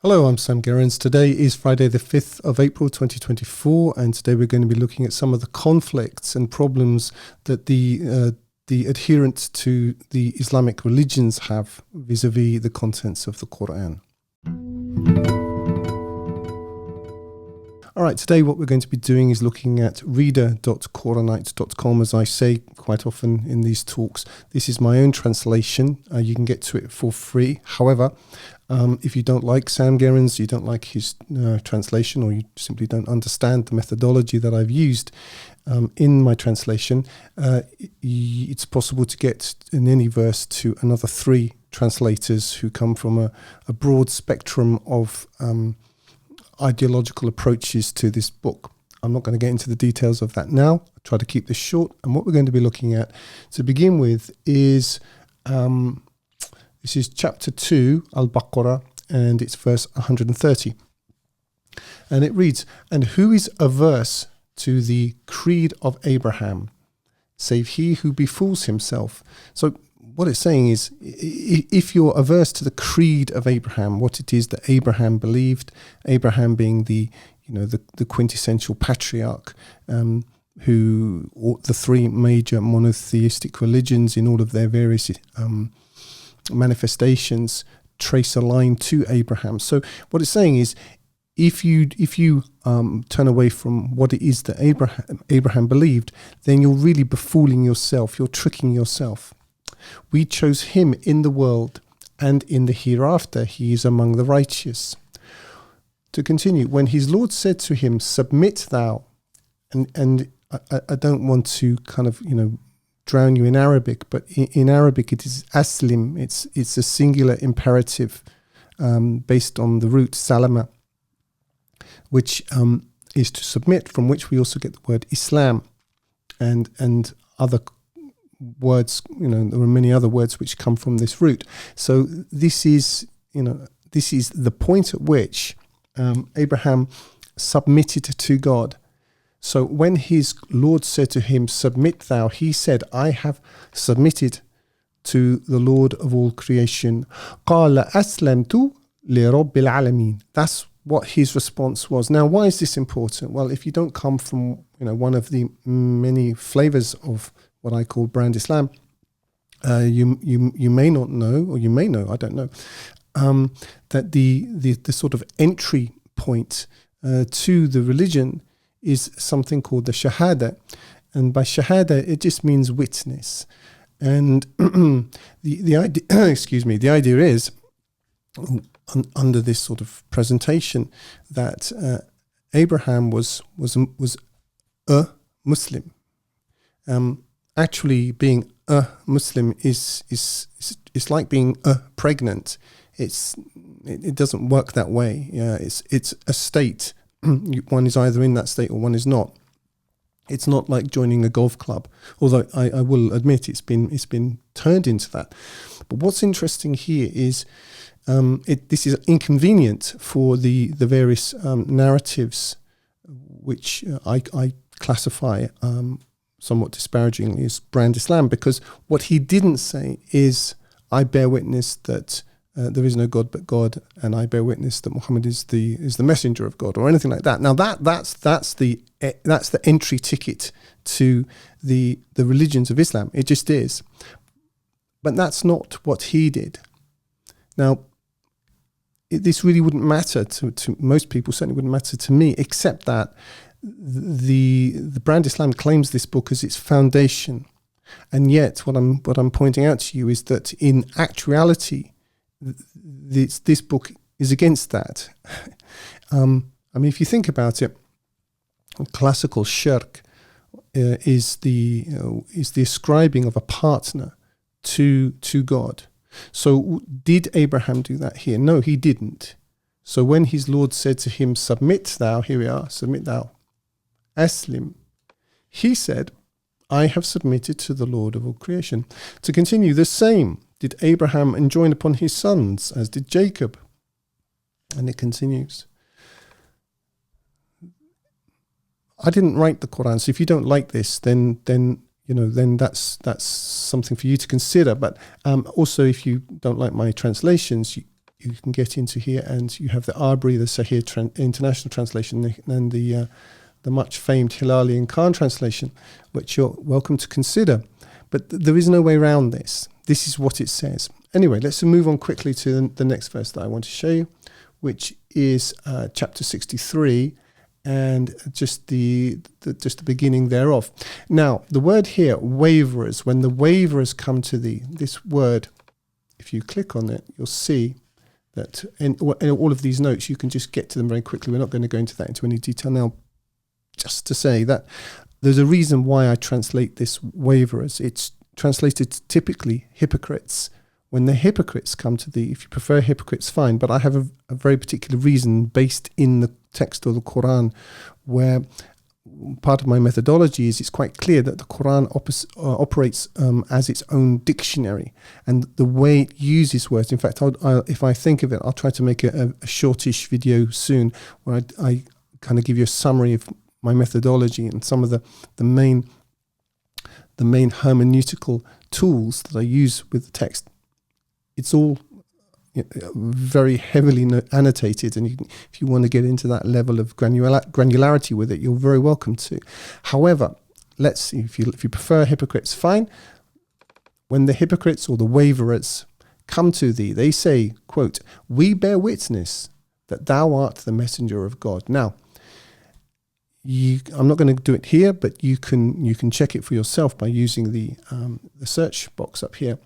Hello, I'm Sam Gerrans. Today is Friday the 5th of April 2024, and today we're going to be looking at some of the conflicts and problems that the adherents to the Islamic religions have vis-a-vis the contents of the Qur'an. All right, today what we're going to be doing is looking at reader.quranites.com. As I say quite often in these talks, this is my own translation. You can get to it for free. However, if you don't like Sam Gerrans, you don't like his translation, or you simply don't understand the methodology that I've used in my translation, it's possible to get in any verse to another 3 translators who come from a broad spectrum of ideological approaches to this book. I'm not going to get into the details of that now. I'll try to keep this short. And what we're going to be looking at to begin with is this is chapter 2, Al-Baqarah, and it's verse 130. And it reads, "And who is averse to the creed of Abraham, save he who befools himself?" So what it's saying is, if you're averse to the creed of Abraham, what it is that Abraham believed, Abraham being the quintessential patriarch, who the 3 major monotheistic religions in all of their various manifestations trace a line to Abraham. So what it's saying is, if you turn away from what it is that Abraham believed, then you're really befooling yourself. You're tricking yourself. We chose him in the world, and in the hereafter he is among the righteous. To continue, when his Lord said to him, "Submit thou," and I don't want to kind of drown you in Arabic, but in Arabic it is aslim. It's a singular imperative based on the root salama, which is to submit, from which we also get the word Islam and other words. There are many other words which come from this root. So this is the point at which Abraham submitted to God. So when his Lord said to him, "Submit thou," he said, "I have submitted to the Lord of all creation." قَالَ أَسْلَمْتُ لِرَبِّ الْعَالَمِينَ. That's what his response was. Now, why is this important? Well, if you don't come from one of the many flavors of what I call brand Islam, you may not know, or you may know, I don't know, that the sort of entry point to the religion is something called the Shahada. And by Shahada, it just means witness. And the idea, the idea is, under this sort of presentation, that Abraham was a Muslim. Actually, being a Muslim is like being pregnant. It doesn't work that way. It's a state. One is either in that state or one is not. It's not like joining a golf club, although I will admit it's been turned into that. But what's interesting here is this is inconvenient for the various narratives which I classify somewhat disparagingly as brand Islam, because what he didn't say is, "I bear witness that there is no God but God, and I bear witness that Muhammad is the messenger of God," or anything like that. Now that's the entry ticket to the religions of Islam. It just is. But that's not what he did. Now, this really wouldn't matter to most people, certainly wouldn't matter to me, except that the brand Islam claims this book as its foundation. And yet what I'm pointing out to you is that in actuality, this book is against that. If you think about it, classical shirk is the ascribing of a partner to God. So did Abraham do that here? No, he didn't. So when his Lord said to him, "Submit thou," here we are, "submit thou," aslim, he said, "I have submitted to the Lord of all creation." To continue, the same did Abraham enjoin upon his sons, as did Jacob. And it continues. I didn't write the Qur'an, so if you don't like this, then that's something for you to consider. But also, if you don't like my translations, you can get into here, and you have the Arbri, the Sahih International Translation, and the much famed Hilali and Khan translation, which you're welcome to consider. But there is no way around this. This is what it says. Anyway, let's move on quickly to the next verse that I want to show you, which is chapter 63, and just the beginning thereof. Now, the word here, waverers, when the waverers come to thee, this word, if you click on it, you'll see that in all of these notes, you can just get to them very quickly. We're not going to go into any detail now. Just to say that there's a reason why I translate this waverers. It's translated typically hypocrites. When the hypocrites come to thee, if you prefer hypocrites, fine. But I have a very particular reason based in the text of the Qur'an, where part of my methodology is it's quite clear that the Qur'an operates as its own dictionary, and the way it uses words. In fact, if I think of it, I'll try to make a shortish video soon where I kind of give you a summary of my methodology and some of the main hermeneutical tools that I use with the text. It's all very heavily annotated, and if you want to get into that level of granularity with it, you're very welcome to. However, let's see, if you prefer hypocrites, fine. When the hypocrites or the waverers come to thee, they say, quote, "We bear witness that thou art the messenger of God." Now, I'm not going to do it here, but you can check it for yourself by using the search box up here,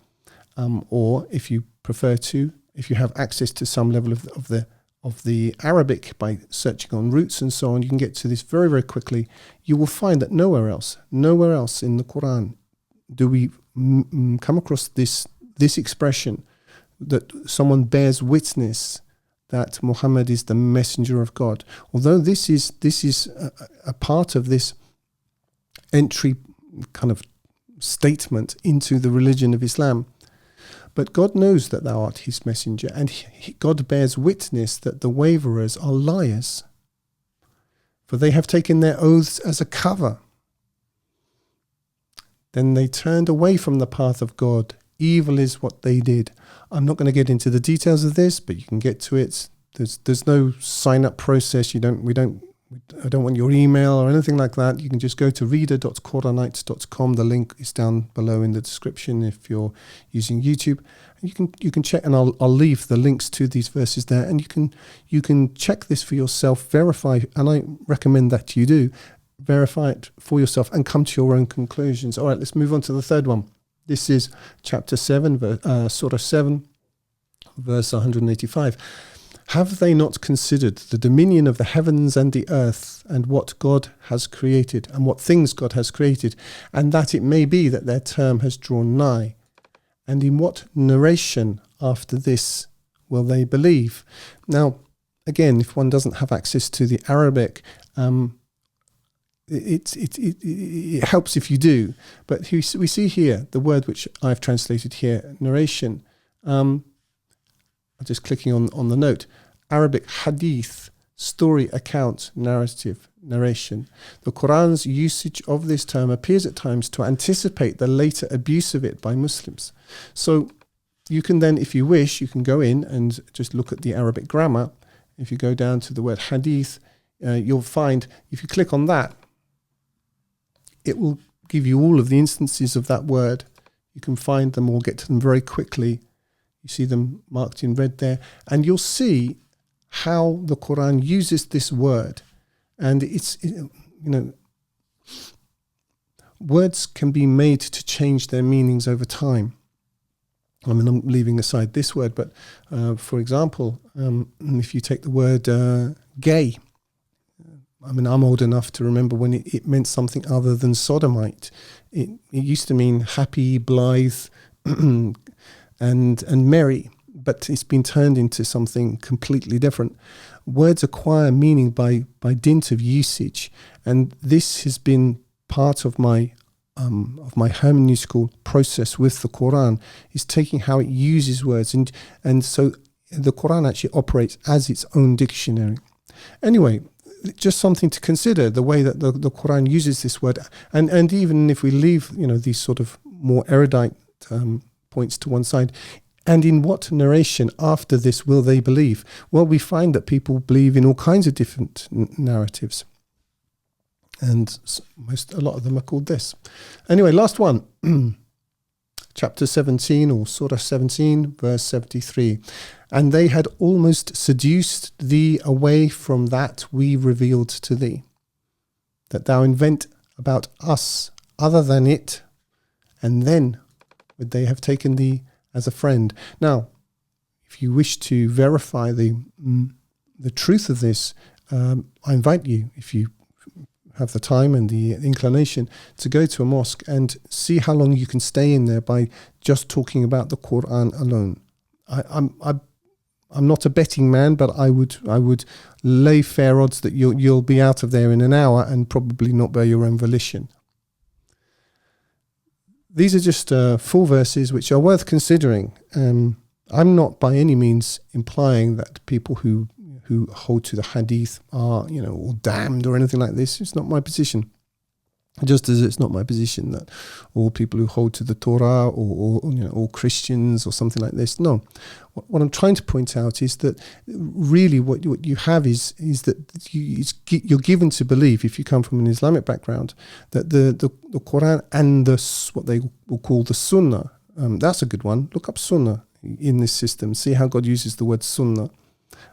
or if you prefer to, if you have access to some level of the Arabic by searching on roots and so on, you can get to this very, very quickly. You will find that nowhere else in the Quran do we come across this expression that someone bears witness that Muhammad is the messenger of God. Although this is a part of this entry kind of statement into the religion of Islam. But God knows that thou art his messenger, and God bears witness that the waverers are liars, for they have taken their oaths as a cover. Then they turned away from the path of God. Evil is what they did. I'm not going to get into the details of this, but you can get to it. There's no sign-up process. I don't want your email or anything like that. You can just go to reader.quranites.com. The link is down below in the description if you're using YouTube. And you can check, and I'll leave the links to these verses there, and you can check this for yourself, verify, and I recommend that you do. Verify it for yourself and come to your own conclusions. All right, let's move on to the third one. This is chapter 7, Surah 7, verse 185. Have they not considered the dominion of the heavens and the earth, and what God has created, and what things God has created, and that it may be that their term has drawn nigh? And in what narration after this will they believe? Now, again, if one doesn't have access to the Arabic, it helps if you do. But we see here the word which I've translated here, narration. I'm just clicking on the note. Arabic hadith, story, account, narrative, narration. The Quran's usage of this term appears at times to anticipate the later abuse of it by Muslims. So you can then, if you wish, you can go in and just look at the Arabic grammar. If you go down to the word hadith, you'll find, if you click on that, it will give you all of the instances of that word. You can find them or get to them very quickly. You see them marked in red there, and you'll see how the Quran uses this word. And words can be made to change their meanings over time. I mean, I'm leaving aside this word, but for example, if you take the word gay, I mean, I'm old enough to remember when it meant something other than sodomite. It used to mean happy, blithe, and merry, but it's been turned into something completely different. Words acquire meaning by dint of usage, and this has been part of my hermeneutical process with the Quran, is taking how it uses words, and so the Quran actually operates as its own dictionary. Anyway, just something to consider, the way that the Quran uses this word, and even if we leave these sort of more erudite points to one side, And in what narration after this will they believe? Well, we find that people believe in all kinds of different narratives. And a lot of them are called this. Anyway, last one. Chapter 17 or Surah 17, verse 73. And they had almost seduced thee away from that we revealed to thee, that thou invent about us other than it, and then would they have taken thee as a friend. Now, if you wish to verify the truth of this, I invite you, if you have the time and the inclination, to go to a mosque and see how long you can stay in there by just talking about the Qur'an alone. I'm not a betting man, but I would lay fair odds that you'll be out of there in an hour, and probably not by your own volition. These are just 4 verses which are worth considering. I'm not by any means implying that people who hold to the hadith are, all damned or anything like this. It's not my position. Just as it's not my position that all people who hold to the Torah or all Christians or something like this. No. What I'm trying to point out is that really what you have is that you're given to believe, if you come from an Islamic background, that the Qur'an and what they will call the Sunnah, that's a good one. Look up Sunnah in this system. See how God uses the word Sunnah.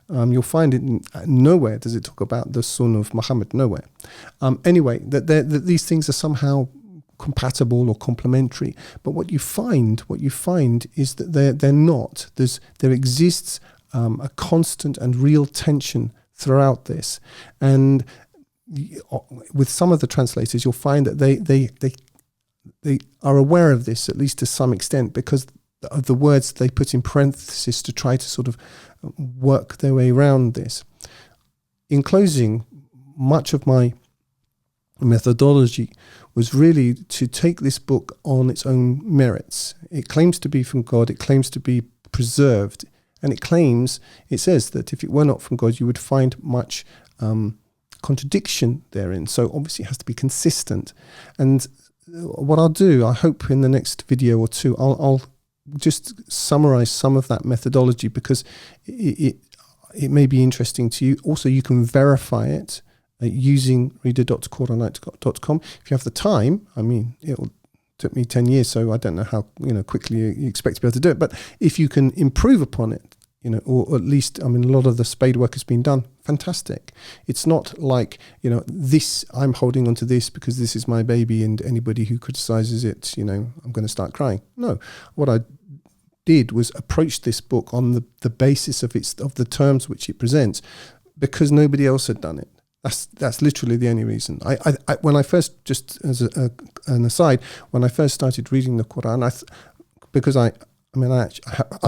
You'll find it nowhere does it talk about the Sunnah of Muhammad, nowhere. Anyway, that these things are somehow compatible or complementary. But what you find is that they're not. There exists a constant and real tension throughout this, and with some of the translators, you'll find that they are aware of this, at least to some extent, because of the words they put in parenthesis to try to sort of work their way around this. In closing, much of my methodology was really to take this book on its own merits. It claims to be from God, it claims to be preserved, and it says that if it were not from God, you would find much contradiction therein. So obviously it has to be consistent. And what I'll do, I hope in the next video or two, I'll just summarize some of that methodology, because it may be interesting to you. Also, you can verify it using reader.quranite.com if you have the time. I mean, it took me 10 years, so I don't know how quickly you expect to be able to do it. But if you can improve upon it, or at least, a lot of the spade work has been done. Fantastic. It's not like, this, I'm holding on to this because this is my baby, and anybody who criticizes it, I'm going to start crying. No, what I did was approach this book on the basis of the terms which it presents, because nobody else had done it. That's literally the only reason. When I first, just as an aside, when I first started reading the Qur'an, because I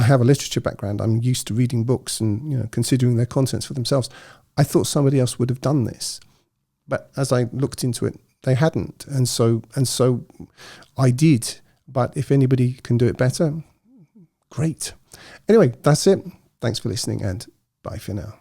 have a literature background. I'm used to reading books and considering their contents for themselves. I thought somebody else would have done this, but as I looked into it, they hadn't, and so I did. But if anybody can do it better, great. Anyway, that's it. Thanks for listening, and bye for now.